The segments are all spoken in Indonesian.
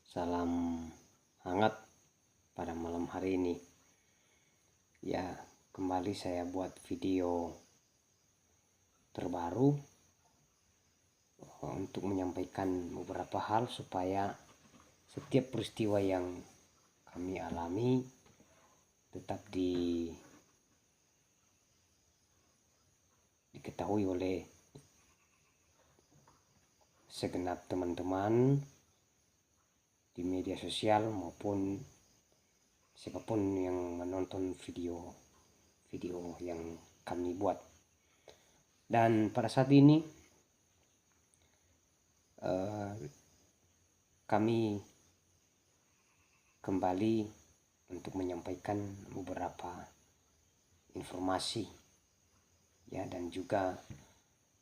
Salam hangat pada malam hari ini. Ya, kembali saya buat video terbaru untuk menyampaikan beberapa hal supaya setiap peristiwa yang kami alami tetap diketahui oleh segenap teman-teman di media sosial maupun siapapun yang menonton video yang kami buat. Dan pada saat ini kami kembali untuk menyampaikan beberapa informasi ya, dan juga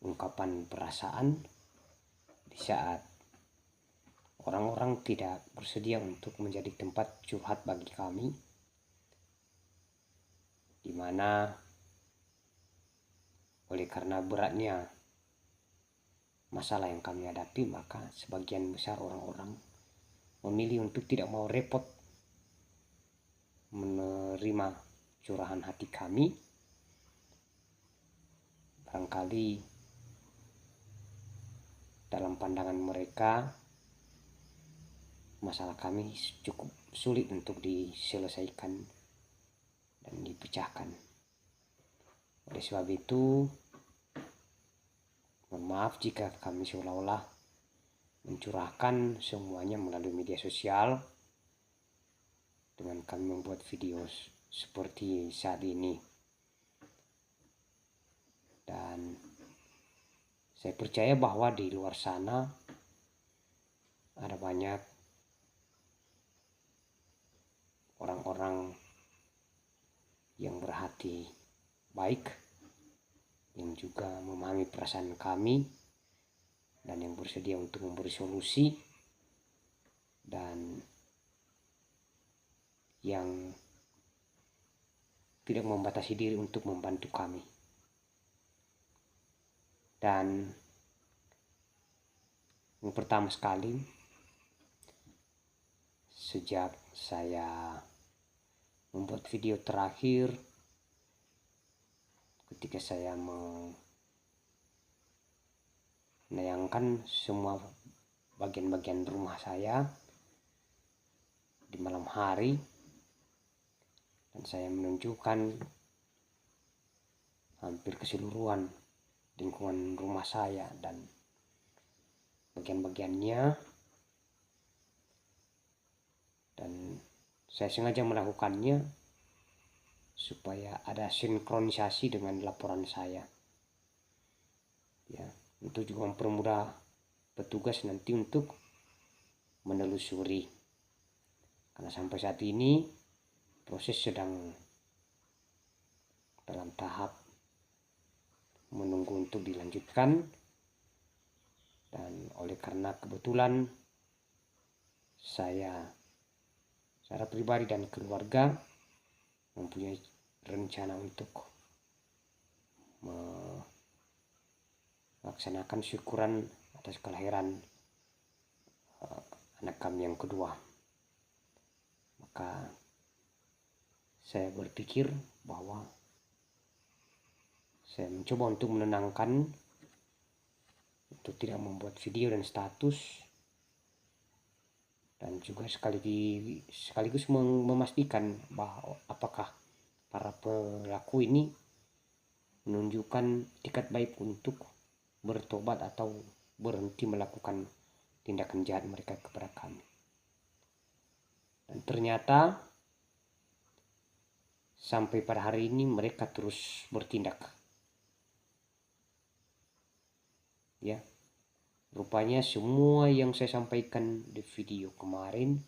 ungkapan perasaan di saat orang-orang tidak bersedia untuk menjadi tempat curhat bagi kami, di mana oleh karena beratnya masalah yang kami hadapi, maka sebagian besar orang-orang memilih untuk tidak mau repot menerima curahan hati kami. Barangkali dalam pandangan mereka masalah kami cukup sulit untuk diselesaikan dan dipecahkan. Oleh sebab itu, mohon maaf jika kami seolah-olah mencurahkan semuanya melalui media sosial dengan kami membuat video seperti saat ini. Dan saya percaya bahwa di luar sana ada banyak orang-orang yang berhati baik, yang juga memahami perasaan kami dan yang bersedia untuk memberi solusi, dan yang tidak membatasi diri untuk membantu kami. Dan yang pertama sekali, sejak saya membuat video terakhir ketika saya menayangkan semua bagian-bagian rumah saya di malam hari, dan saya menunjukkan hampir keseluruhan lingkungan rumah saya dan bagian-bagiannya, dan saya sengaja melakukannya supaya ada sinkronisasi dengan laporan saya ya, untuk juga mempermudah petugas nanti untuk menelusuri, karena sampai saat ini proses sedang dalam tahap menunggu untuk dilanjutkan. Dan oleh karena kebetulan saya secara pribadi dan keluarga mempunyai rencana untuk melaksanakan syukuran atas kelahiran anak kami yang kedua, maka saya berpikir bahwa saya mencoba untuk menenangkan, untuk tidak membuat video dan status, dan juga sekaligus memastikan bahwa apakah para pelaku ini menunjukkan itikat baik untuk bertobat atau berhenti melakukan tindakan jahat mereka kepada kami. Dan ternyata sampai pada hari ini mereka terus bertindak ya. Rupanya semua yang saya sampaikan di video kemarin,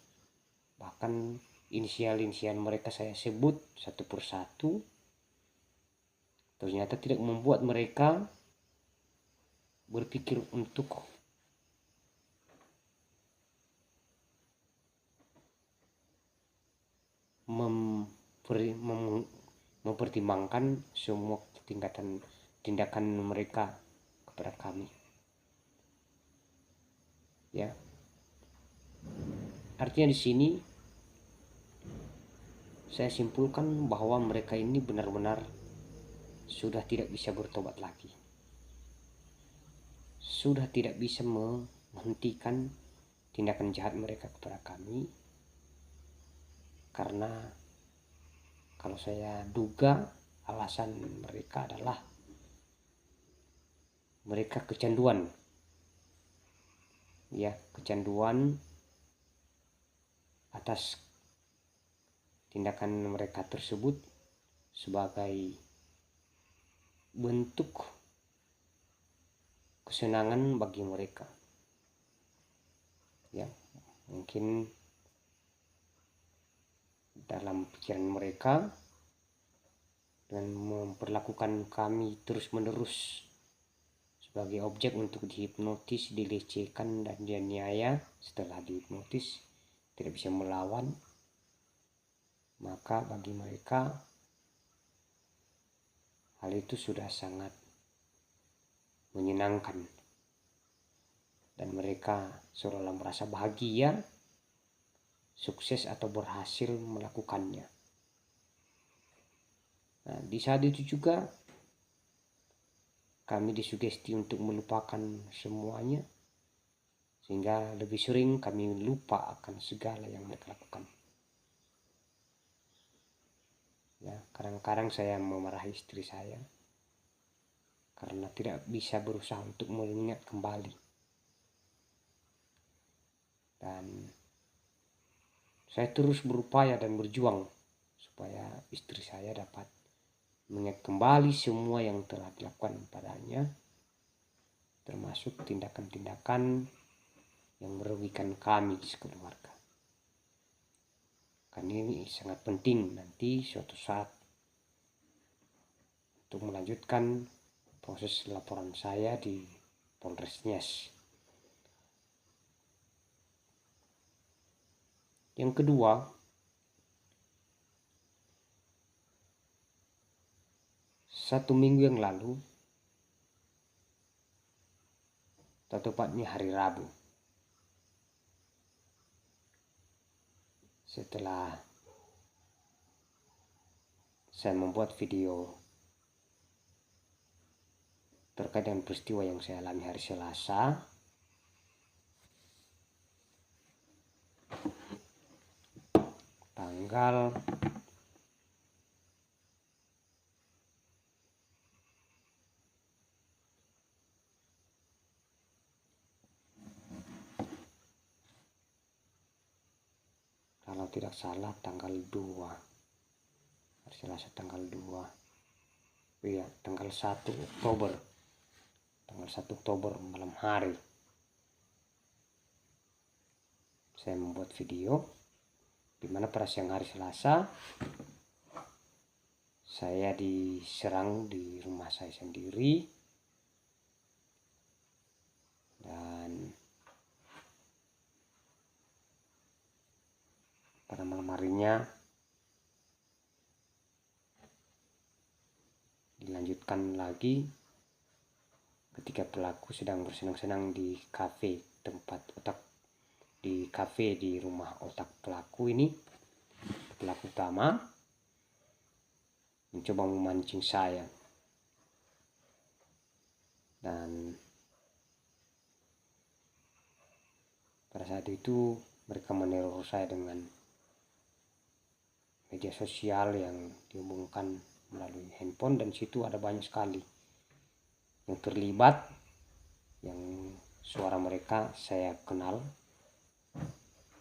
bahkan inisial mereka saya sebut satu persatu, ternyata tidak membuat mereka berpikir untuk mempertimbangkan semua tindakan mereka kepada kami. Ya, artinya di sini saya simpulkan bahwa mereka ini benar-benar sudah tidak bisa bertobat lagi, sudah tidak bisa menghentikan tindakan jahat mereka kepada kami, karena kalau saya duga alasan mereka adalah mereka kecanduan, ya, kecanduan atas tindakan mereka tersebut sebagai bentuk kesenangan bagi mereka. Ya, mungkin dalam pikiran mereka dengan memperlakukan kami terus-menerus sebagai objek untuk dihipnotis, dilecehkan, dan dianiaya. Setelah dihipnotis tidak bisa melawan, maka bagi mereka hal itu sudah sangat menyenangkan, dan mereka seolah merasa bahagia, sukses atau berhasil melakukannya. Nah, di saat itu juga kami disugesti untuk melupakan semuanya, sehingga lebih sering kami lupa akan segala yang mereka lakukan. Ya, kadang-kadang saya memarahi istri saya karena tidak bisa berusaha untuk mengingat kembali. Dan saya terus berupaya dan berjuang supaya istri saya dapat mengingat kembali semua yang telah dilakukan padanya, termasuk tindakan-tindakan yang merugikan kami sekeluarga. Karena ini sangat penting nanti suatu saat untuk melanjutkan proses laporan saya di Polres Nias. Yang kedua, satu minggu yang lalu, atau tepatnya hari Rabu, setelah saya membuat video terkait dengan peristiwa yang saya alami hari Selasa, tanggal 2, hari Selasa tanggal 2, iya, tanggal 1 Oktober malam hari, saya membuat video di mana pada siang hari Selasa saya diserang di rumah saya sendiri, dan pada malam harinya dilanjutkan lagi ketika pelaku sedang bersenang-senang di kafe di rumah otak pelaku ini. Pelaku utama mencoba memancing saya, dan pada saat itu mereka meneror saya dengan media sosial yang dihubungkan melalui handphone, dan situ ada banyak sekali yang terlibat, yang suara mereka saya kenal,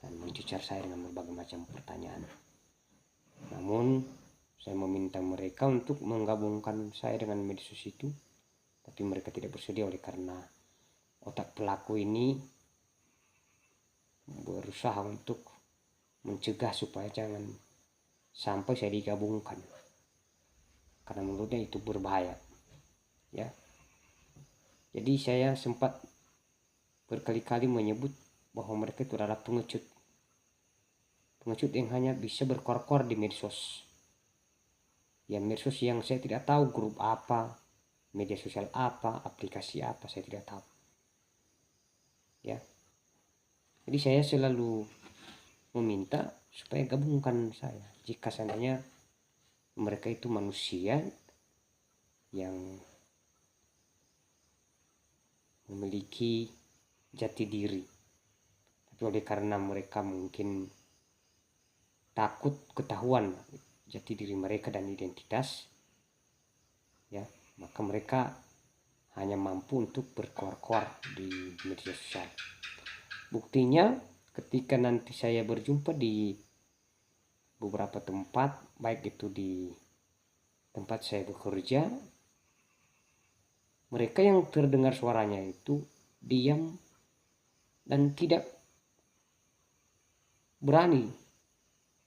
dan mencecar saya dengan berbagai macam pertanyaan. Namun saya meminta mereka untuk menggabungkan saya dengan medsos itu, tapi mereka tidak bersedia oleh karena otak pelaku ini berusaha untuk mencegah supaya jangan sampai saya digabungkan, karena menurutnya itu berbahaya, ya. Jadi saya sempat berkali-kali menyebut bahwa mereka itu adalah pengecut yang hanya bisa berkor-kor di medsos, ya, medsos yang saya tidak tahu grup apa, media sosial apa, aplikasi apa, saya tidak tahu, ya. Jadi saya selalu meminta supaya gabungkan saya jika seandainya mereka itu manusia yang memiliki jati diri, tapi oleh karena mereka mungkin takut ketahuan jati diri mereka dan identitas, ya, maka mereka hanya mampu untuk berkoar-koar di media sosial. Buktinya ketika nanti saya berjumpa di beberapa tempat, baik itu di tempat saya bekerja, mereka yang terdengar suaranya itu diam dan tidak berani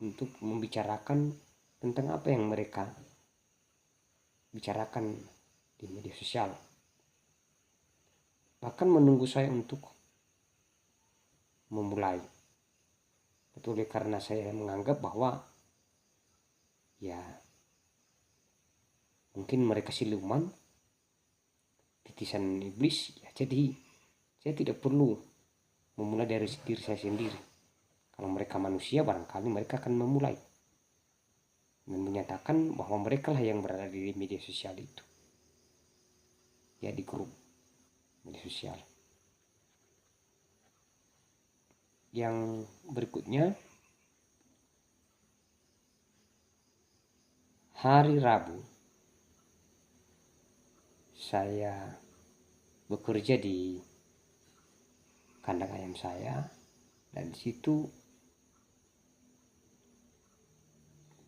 untuk membicarakan tentang apa yang mereka bicarakan di media sosial. Bahkan menunggu saya untuk memulai. Betul, karena saya menganggap bahwa ya mungkin mereka siluman, titisan iblis, ya, jadi saya tidak perlu memulai dari diri saya sendiri. Kalau mereka manusia, barangkali mereka akan memulai dan menyatakan bahwa mereka lah yang berada di media sosial itu, ya, di grup media sosial. Yang berikutnya, hari Rabu saya bekerja di kandang ayam saya, dan di situ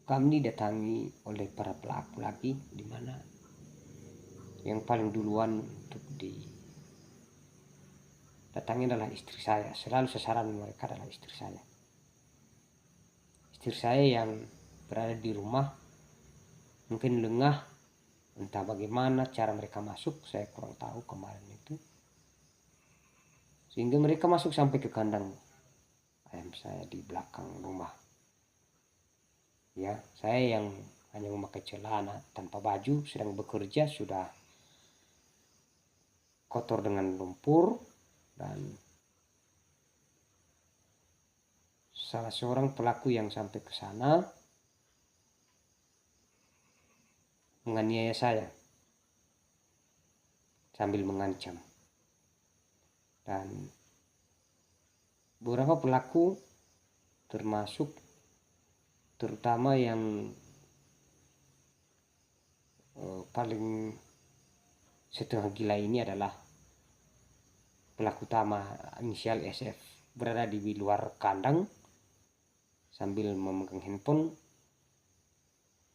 kami didatangi oleh para pelaku lagi, di mana yang paling duluan untuk didatangi adalah istri saya. Selalu sasaran mereka adalah istri saya. Istri saya yang berada di rumah mungkin lengah, entah bagaimana cara mereka masuk, saya kurang tahu kemarin itu, sehingga mereka masuk sampai ke kandang ayam saya di belakang rumah. Ya, saya yang hanya memakai celana tanpa baju sedang bekerja sudah kotor dengan lumpur, dan salah seorang pelaku yang sampai ke sana menganiaya saya sambil mengancam. Dan beberapa pelaku, termasuk terutama yang paling setengah gila ini adalah pelaku utama inisial SF, berada di luar kandang sambil memegang handphone,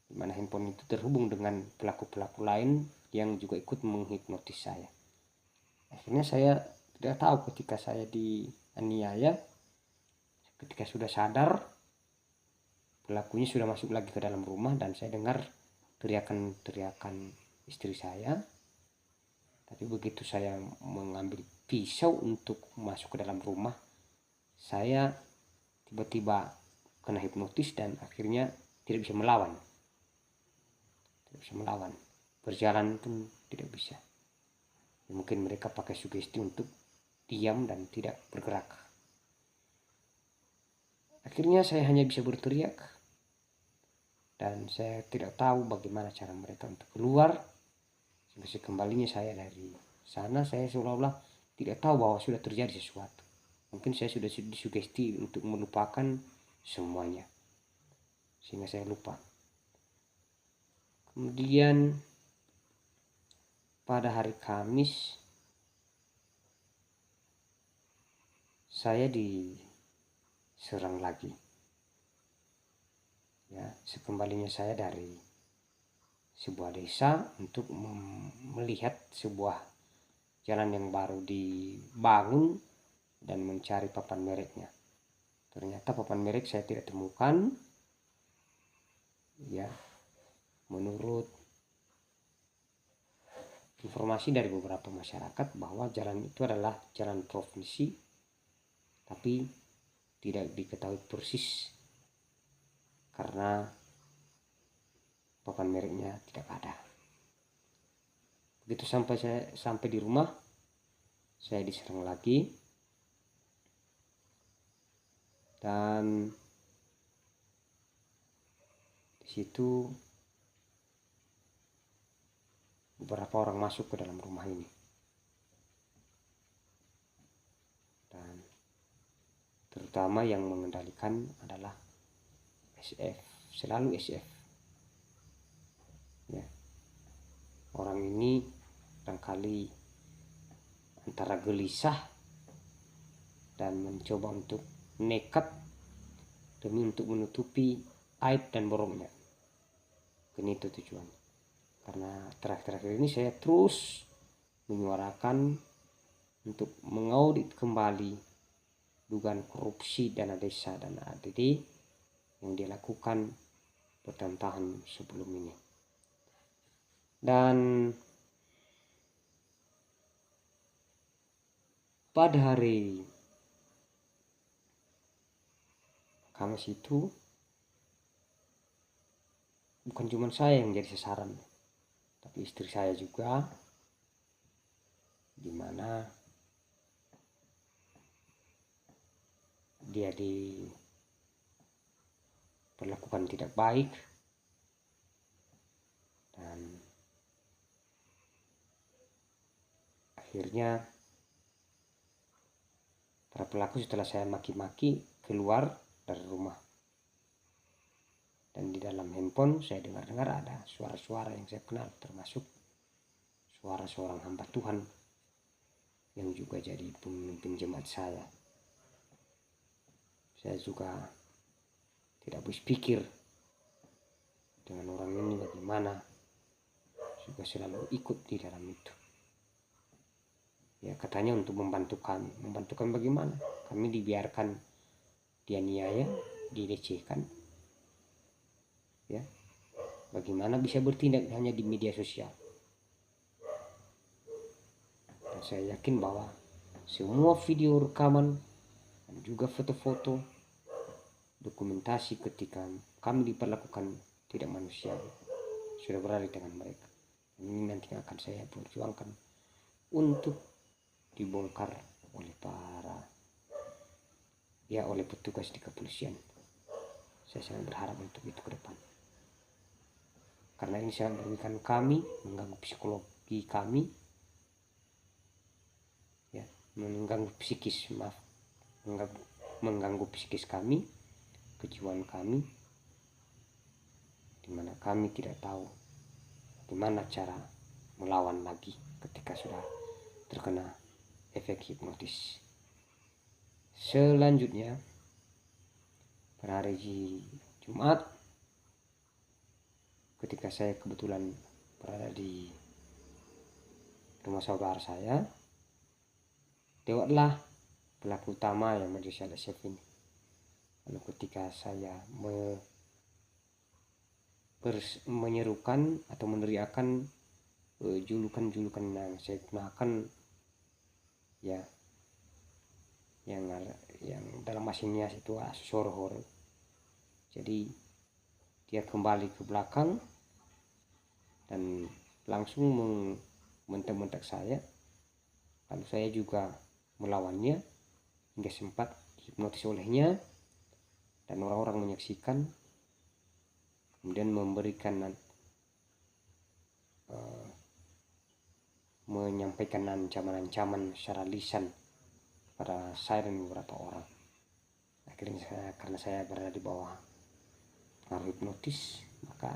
di mana handphone itu terhubung dengan pelaku-pelaku lain yang juga ikut menghipnotis saya. Akhirnya saya tidak tahu ketika saya dianiaya, ketika sudah sadar, pelakunya sudah masuk lagi ke dalam rumah dan saya dengar teriakan istri saya. Tapi begitu saya mengambil pisau untuk masuk ke dalam rumah, saya tiba-tiba kena hipnotis dan akhirnya tidak bisa melawan. Berjalan pun tidak bisa. Mungkin mereka pakai sugesti untuk diam dan tidak bergerak. Akhirnya saya hanya bisa berteriak, dan saya tidak tahu bagaimana cara mereka untuk keluar. Sampai kembalinya saya dari sana, saya seolah-olah tidak tahu bahwa sudah terjadi sesuatu. Mungkin saya sudah disugesti untuk melupakan semuanya, sehingga saya lupa. Kemudian pada hari Kamis saya diserang lagi. Ya, sekembalinya saya dari sebuah desa untuk melihat sebuah jalan yang baru dibangun dan mencari papan mereknya. Ternyata papan merek saya tidak temukan. Ya, menurut informasi dari beberapa masyarakat bahwa jalan itu adalah jalan provinsi, tapi tidak diketahui persis karena papan mereknya tidak ada. Begitu sampai di rumah, saya diserang lagi. dan di situ beberapa orang masuk ke dalam rumah ini, dan terutama yang mengendalikan adalah SF, selalu SF ya. Orang ini barangkali antara gelisah dan mencoba untuk nekat demi untuk menutupi aib dan boroknya. Ini itu tujuannya. Karena terakhir-terakhir ini saya terus menyuarakan untuk mengaudit kembali dugaan korupsi dana desa dan ADD yang dilakukan bertahun-tahun sebelum ini. Dan pada hari Kamis itu bukan cuma saya yang jadi sasaran, tapi istri saya juga, dimana dia diperlakukan tidak baik, dan akhirnya para pelaku setelah saya maki-maki keluar dari rumah, dan di dalam handphone saya dengar-dengar ada suara-suara yang saya kenal, termasuk suara seorang hamba Tuhan yang juga jadi pemimpin jemaat saya. Saya juga tidak habis pikir dengan orang ini bagaimana, juga selalu ikut di dalam itu. Ya, katanya untuk membantu kami. Membantu kami bagaimana? Kami dibiarkan dianiaya, dilecehkan. Ya, bagaimana bisa bertindak hanya di media sosial? Dan saya yakin bahwa semua video rekaman dan juga foto-foto dokumentasi ketika kami diperlakukan tidak manusiawi sudah berada di tangan mereka. Ini nanti akan saya perjuangkan untuk dibongkar oleh oleh petugas di kepolisian. Saya sangat berharap untuk itu ke depan, karena ini sangat merugikan kami, mengganggu psikologi kami, ya, mengganggu psikis kami, kejiwaan kami, dimana kami tidak tahu gimana cara melawan lagi ketika sudah terkena efek hipnotis. Selanjutnya pada hari Jumat, ketika saya kebetulan berada di rumah saudara saya, lewatlah pelaku utama yang menjadi SF ini. Lalu ketika saya menyerukan atau meneriakan julukan-julukan yang saya gunakan, ya, yang dalam aslinya itu horor. Jadi dia kembali ke belakang dan langsung membentak saya. Lalu saya juga melawannya hingga sempat dihipnotis olehnya, dan orang-orang menyaksikan, kemudian menyampaikan ancaman-ancaman secara lisan pada saya dan beberapa orang. Akhirnya karena saya berada di bawah pengaruh hipnotis, maka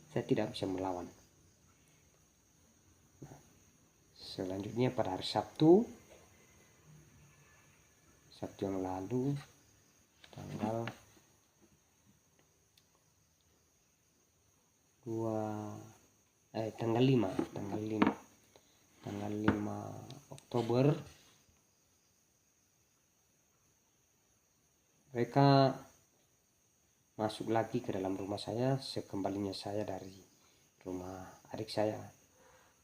saya tidak bisa melawan. Nah, selanjutnya pada hari Sabtu yang lalu, tanggal 5 Oktober, mereka masuk lagi ke dalam rumah saya sekembalinya saya dari rumah adik saya.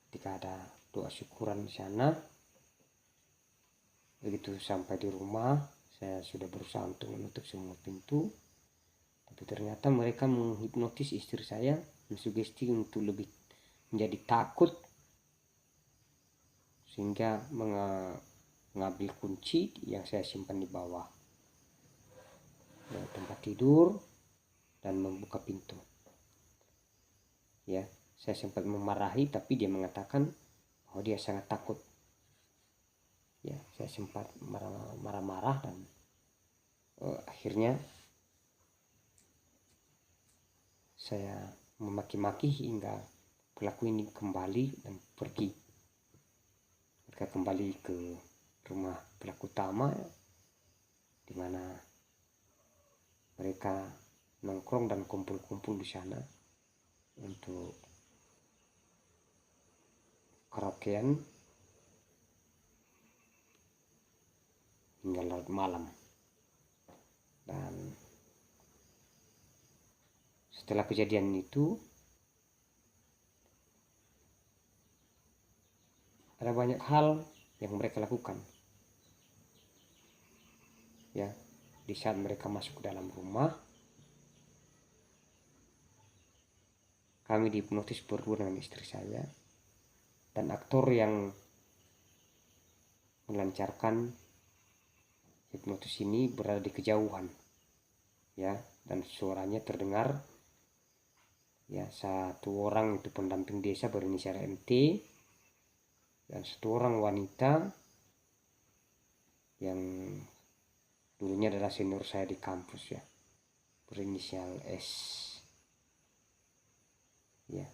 Ketika ada doa syukuran di sana, begitu sampai di rumah saya sudah berusaha untuk menutup semua pintu, tapi ternyata mereka menghipnotis istri saya, mensugesti untuk lebih menjadi takut, sehingga mengambil kunci yang saya simpan di bawah. tempat tidur dan membuka pintu. Ya, saya sempat memarahi, tapi dia mengatakan bahwa dia sangat takut. Ya, saya sempat marah-marah dan akhirnya saya memaki-maki hingga pelaku ini kembali dan pergi. Mereka kembali ke rumah pelaku utama, di mana mereka nongkrong dan kumpul-kumpul di sana untuk karaokean hingga larut malam. Dan setelah kejadian itu ada banyak hal yang mereka lakukan. Ya, di saat mereka masuk ke dalam rumah, kami dihipnotis berdua dengan istri saya, dan aktor yang melancarkan hipnotis ini berada di kejauhan. Ya, dan suaranya terdengar. Ya, satu orang itu pendamping desa berinisial MT, dan satu orang wanita yang dulunya adalah senior saya di kampus, ya, berinisial S. Ya,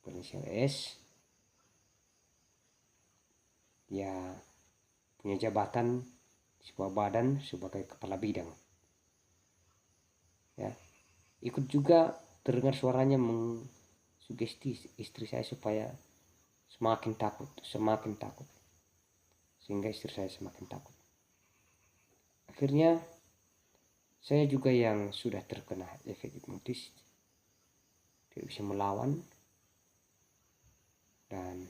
berinisial S. Ya, punya jabatan di sebuah badan sebagai kepala bidang. Ya, ikut juga terdengar suaranya mengsugesti istri saya supaya semakin takut, sehingga istri saya semakin takut. Akhirnya saya juga yang sudah terkena efek hipnotis tidak bisa melawan, dan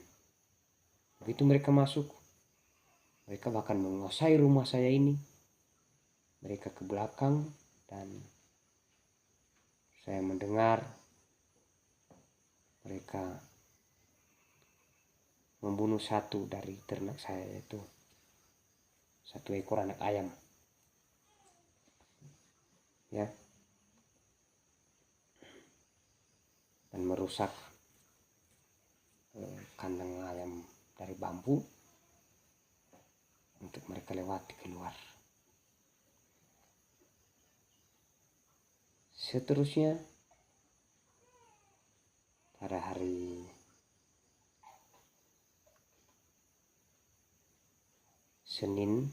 begitu mereka masuk, mereka bahkan menguasai rumah saya ini. Mereka ke belakang dan saya mendengar mereka membunuh satu dari ternak saya, yaitu satu ekor anak ayam. Ya, dan merusak kandang ayam dari bambu untuk mereka lewati keluar. Seterusnya pada hari Senin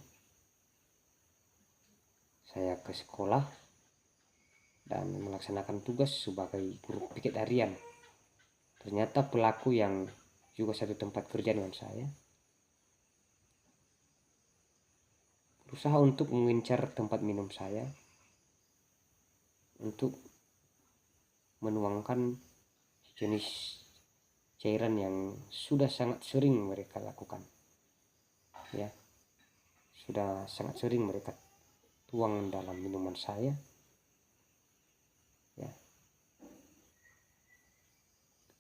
saya ke sekolah dan melaksanakan tugas sebagai guru piket harian. Ternyata pelaku yang juga satu tempat kerja dengan saya berusaha untuk mengincar tempat minum saya untuk menuangkan jenis cairan yang sudah sangat sering mereka lakukan. Ya, sudah sangat sering mereka tuang dalam minuman saya. Ya,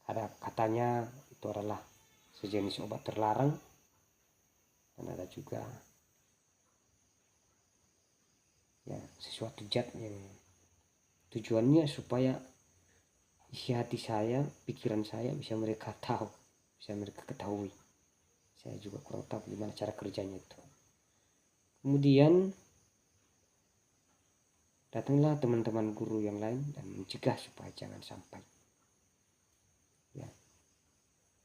ada katanya itu adalah sejenis obat terlarang, dan ada juga ya sesuatu zat yang tujuannya supaya isi hati saya, pikiran saya bisa mereka tahu, bisa mereka ketahui. Saya juga kurang tahu gimana cara kerjanya itu. Kemudian datanglah teman-teman guru yang lain dan mencegah supaya jangan sampai. Ya,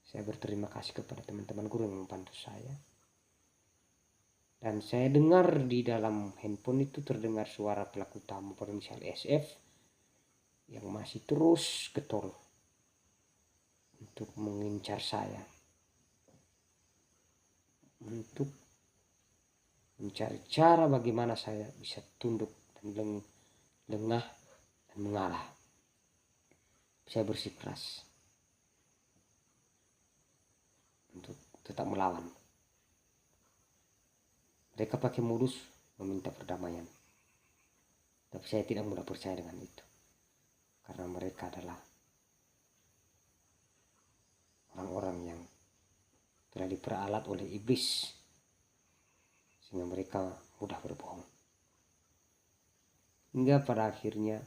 saya berterima kasih kepada teman-teman guru yang membantu saya. Dan saya dengar di dalam handphone itu terdengar suara pelaku utama berinisial SF yang masih terus getol untuk mengincar saya, untuk mencari cara bagaimana saya bisa tunduk dan lengah dan mengalah. Saya bersikeras untuk tetap melawan. Mereka pakai modus meminta perdamaian, tapi saya tidak mudah percaya dengan itu, karena mereka adalah orang-orang yang telah diperalat oleh iblis, sehingga mereka mudah berbohong. Hingga pada akhirnya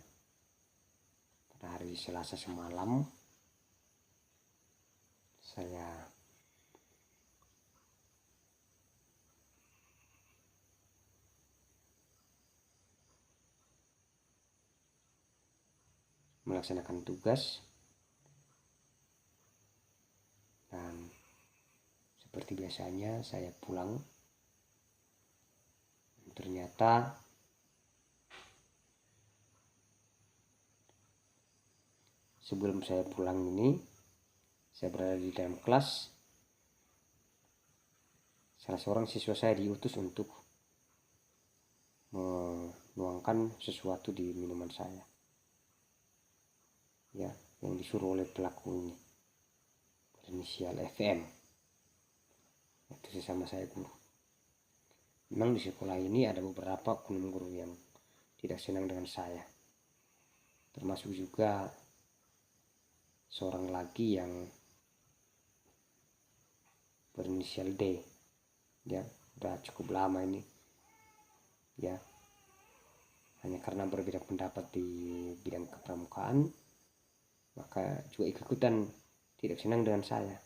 pada hari Selasa semalam saya melaksanakan tugas, dan seperti biasanya saya pulang. Ternyata sebelum saya pulang ini, saya berada di dalam kelas. Salah seorang siswa saya diutus untuk menuangkan sesuatu di minuman saya, ya, yang disuruh oleh pelaku ini berinisial FM. Itu sesama saya guru. Memang di sekolah ini ada beberapa oknum guru yang tidak senang dengan saya, termasuk juga seorang lagi yang berinisial D, ya, udah cukup lama ini, ya, hanya karena berbeda pendapat di bidang kepramukaan, maka juga ikutan tidak senang dengan saya.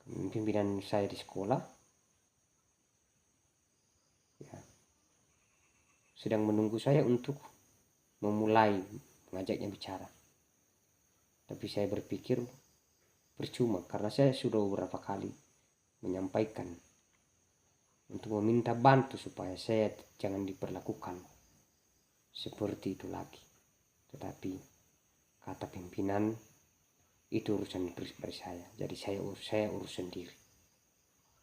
Pimpinan saya di sekolah, ya, sedang menunggu saya untuk memulai mengajaknya bicara. Tapi saya berpikir percuma, karena saya sudah beberapa kali menyampaikan untuk meminta bantu supaya saya jangan diperlakukan seperti itu lagi. Tetapi kata pimpinan, itu urusan pribadi saya, jadi saya urus sendiri.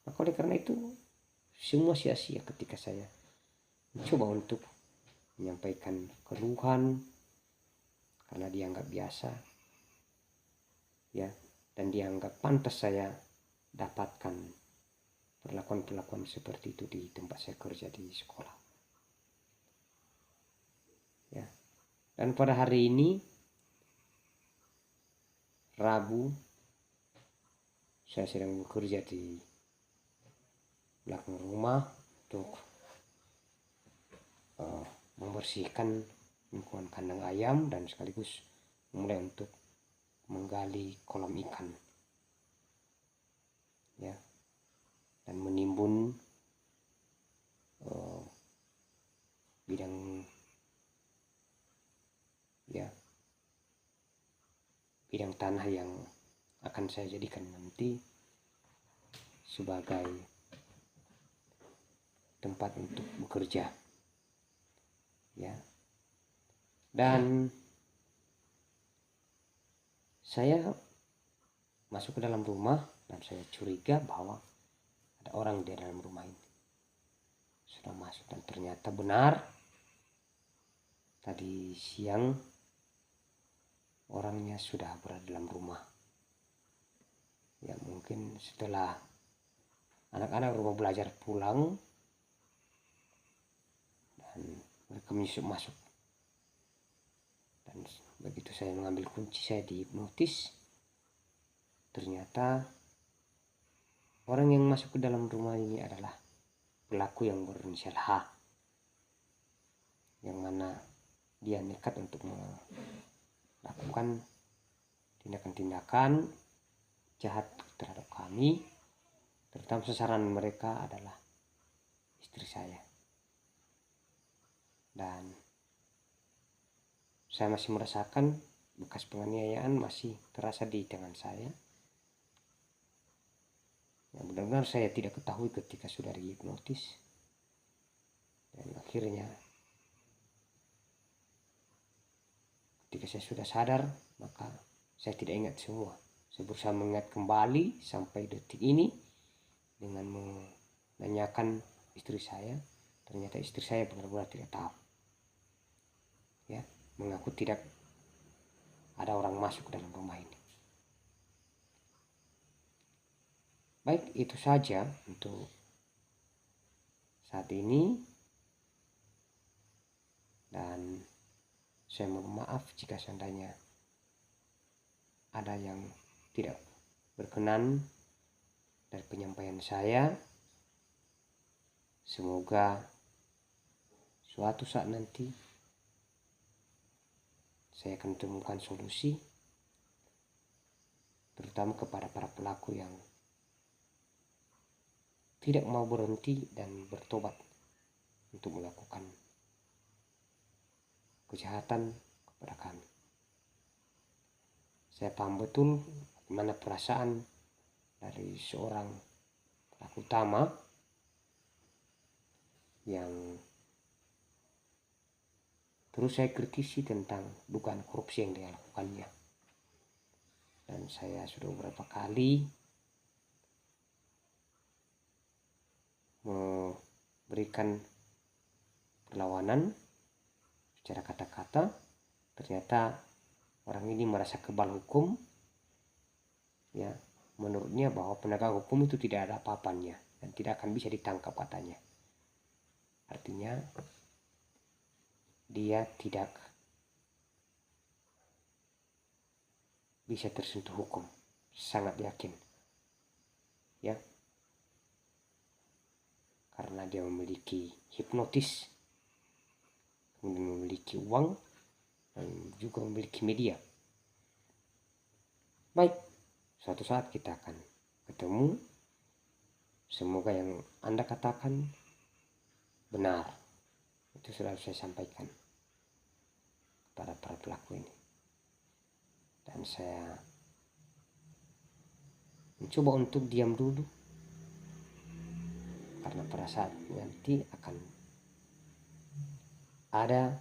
Maka oleh karena itu semua sia-sia ketika saya mencoba untuk menyampaikan keluhan, karena dianggap biasa, ya, dan dianggap pantas saya dapatkan perlakuan-perlakuan seperti itu di tempat saya kerja di sekolah, ya. Dan pada hari ini Rabu, saya sedang bekerja di belakang rumah untuk membersihkan lingkungan kandang ayam dan sekaligus mulai untuk menggali kolam ikan, ya, dan menimbun bidang, ya, bidang tanah yang akan saya jadikan nanti sebagai tempat untuk bekerja, ya. Dan saya masuk ke dalam rumah dan saya curiga bahwa ada orang di dalam rumah ini sudah masuk, dan ternyata benar tadi siang orangnya sudah berada dalam rumah. Ya, mungkin setelah anak-anak rumah belajar pulang dan mereka masuk, dan begitu saya mengambil kunci, saya dihipnotis. Ternyata orang yang masuk ke dalam rumah ini adalah pelaku yang berinisial H, yang mana dia nekat untuk melakukan tindakan-tindakan jahat terhadap kami, terutama sasaran mereka adalah istri saya. Dan saya masih merasakan bekas penganiayaan masih terasa di tangan saya. Ya, benar-benar saya tidak ketahui ketika sudah dihipnotis. Dan akhirnya ketika saya sudah sadar, maka saya tidak ingat semua. Saya berusaha mengingat kembali sampai detik ini dengan menanyakan istri saya. Ternyata istri saya benar-benar tidak tahu, ya, mengaku tidak ada orang masuk ke dalam rumah ini. Baik, itu saja untuk saat ini, dan saya mohon maaf jika seandainya ada yang tidak berkenan dari penyampaian saya. Semoga suatu saat nanti saya akan temukan solusi, terutama kepada para pelaku yang tidak mau berhenti dan bertobat untuk melakukan kejahatan kepada kami. Saya paham betul bagaimana perasaan dari seorang pelaku utama yang terus saya kritisi tentang dugaan korupsi yang dia lakukannya. Dan saya sudah beberapa kali memberikan perlawanan secara kata-kata. Ternyata orang ini merasa kebal hukum, ya, menurutnya bahwa penegak hukum itu tidak ada apa-apanya dan tidak akan bisa ditangkap katanya. Artinya dia tidak bisa tersentuh hukum, sangat yakin, ya, karena dia memiliki hipnotis, kemudian memiliki uang, dan juga memiliki media. Baik, suatu saat kita akan ketemu. Semoga yang Anda katakan benar. Itu selalu saya sampaikan kepada para pelaku ini. Dan saya mencoba untuk diam dulu, karena pada saat nanti akan ada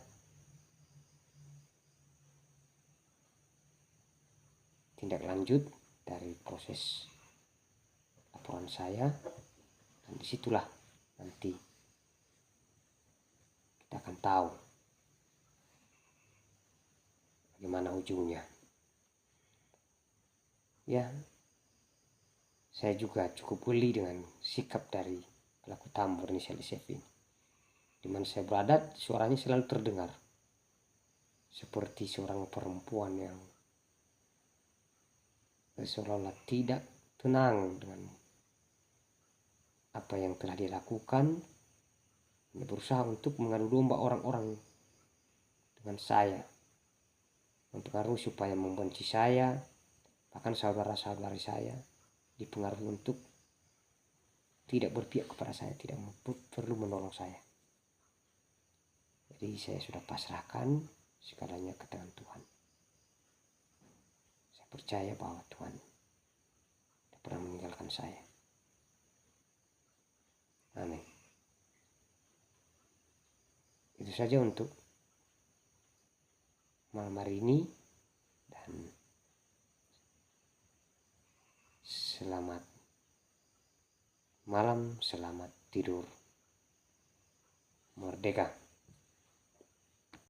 tindak lanjut dari proses laporan saya, dan disitulah nanti kita akan tahu bagaimana ujungnya. Ya, saya juga cukup geli dengan sikap dari pelaku utama berinisial SF ini. Di mana saya berada, suaranya selalu terdengar seperti seorang perempuan yang seolah-olah tidak tenang dengan apa yang telah dia lakukan. Dia berusaha untuk mengadu domba orang-orang dengan saya, mempengaruhi supaya membenci saya, bahkan saudara-saudari saya dipengaruhi untuk tidak berpihak kepada saya, tidak perlu menolong saya. Jadi saya sudah pasrahkan segalanya ke tangan Tuhan. Saya percaya bahwa Tuhan tidak pernah meninggalkan saya. Amin. Itu saja untuk malam hari ini, dan selamat malam, selamat tidur merdeka.